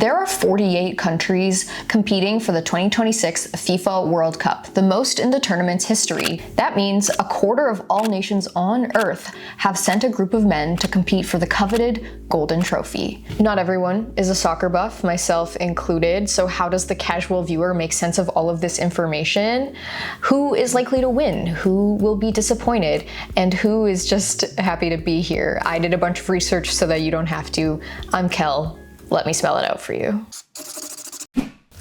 There are 48 countries competing for the 2026 FIFA World Cup, the most in the tournament's history. That means a quarter of all nations on Earth have sent a group of men to compete for the coveted Golden Trophy. Not everyone is a soccer buff, myself included, so how does the casual viewer make sense of all of this information? Who is likely to win? Who will be disappointed? And who is just happy to be here? I did a bunch of research so that you don't have to. I'm Kel. Let me spell it out for you.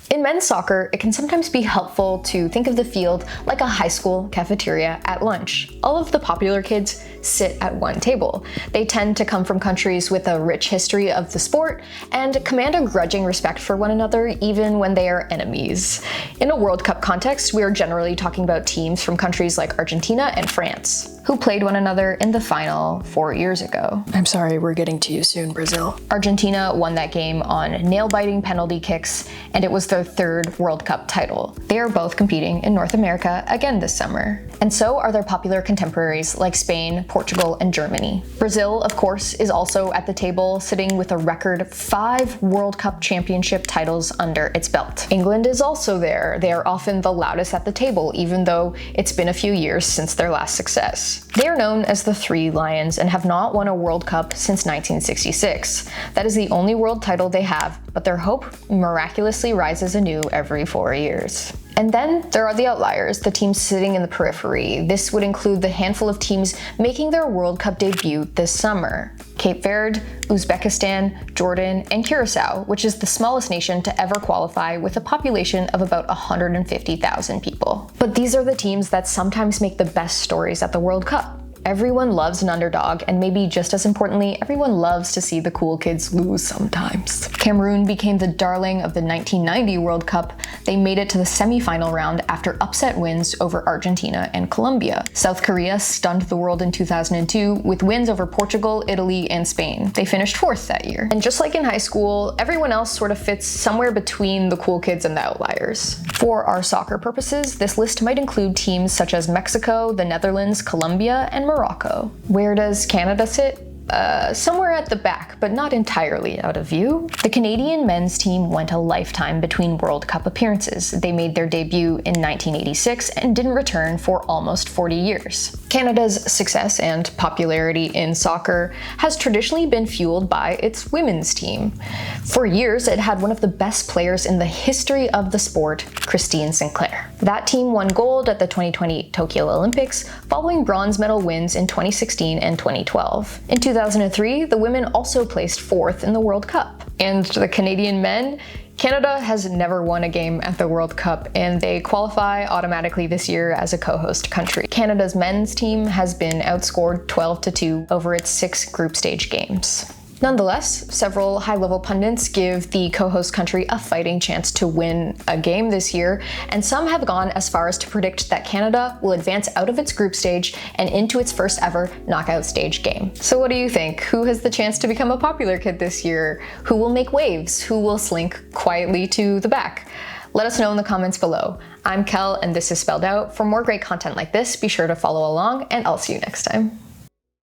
In men's soccer, it can sometimes be helpful to think of the field like a high school cafeteria at lunch. All of the popular kids sit at one table. They tend to come from countries with a rich history of the sport and command a grudging respect for one another even when they are enemies. In a World Cup context, we are generally talking about teams from countries like Argentina and France, who played one another in the final 4 years ago. I'm sorry, we're getting to you soon, Brazil. Argentina won that game on nail-biting penalty kicks, and it was their third World Cup title. They are both competing in North America again this summer. And so are their popular contemporaries like Spain, Portugal, and Germany. Brazil, of course, is also at the table, sitting with a record 5 World Cup championship titles under its belt. England is also there. They are often the loudest at the table, even though it's been a few years since their last success. They are known as the Three Lions and have not won a World Cup since 1966. That is the only world title they have, but their hope miraculously rises anew every 4 years. And then there are the outliers, the teams sitting in the periphery. This would include the handful of teams making their World Cup debut this summer: Cape Verde, Uzbekistan, Jordan, and Curacao, which is the smallest nation to ever qualify with a population of about 150,000 people. But these are the teams that sometimes make the best stories at the World Cup. Everyone loves an underdog, and maybe just as importantly, everyone loves to see the cool kids lose sometimes. Cameroon became the darling of the 1990 World Cup. They made it to the semi-final round after upset wins over Argentina and Colombia. South Korea stunned the world in 2002 with wins over Portugal, Italy, and Spain. They finished 4th that year. And just like in high school, everyone else sort of fits somewhere between the cool kids and the outliers. For our soccer purposes, this list might include teams such as Mexico, the Netherlands, Colombia, and Morocco. Where does Canada sit? Somewhere at the back, but not entirely out of view. The Canadian men's team went a lifetime between World Cup appearances. They made their debut in 1986 and didn't return for almost 40 years. Canada's success and popularity in soccer has traditionally been fueled by its women's team. For years, it had one of the best players in the history of the sport, Christine Sinclair. That team won gold at the 2020 Tokyo Olympics, following bronze medal wins in 2016 and 2012. In 2003, the women also placed 4th in the World Cup. And the Canadian men? Canada has never won a game at the World Cup, and they qualify automatically this year as a co-host country. Canada's men's team has been outscored 12-2 over its 6 group stage games. Nonetheless, several high-level pundits give the co-host country a fighting chance to win a game this year, and some have gone as far as to predict that Canada will advance out of its group stage and into its first ever knockout stage game. So what do you think? Who has the chance to become a popular kid this year? Who will make waves? Who will slink quietly to the back? Let us know in the comments below. I'm Kel, and this is Spelled Out. For more great content like this, be sure to follow along, and I'll see you next time.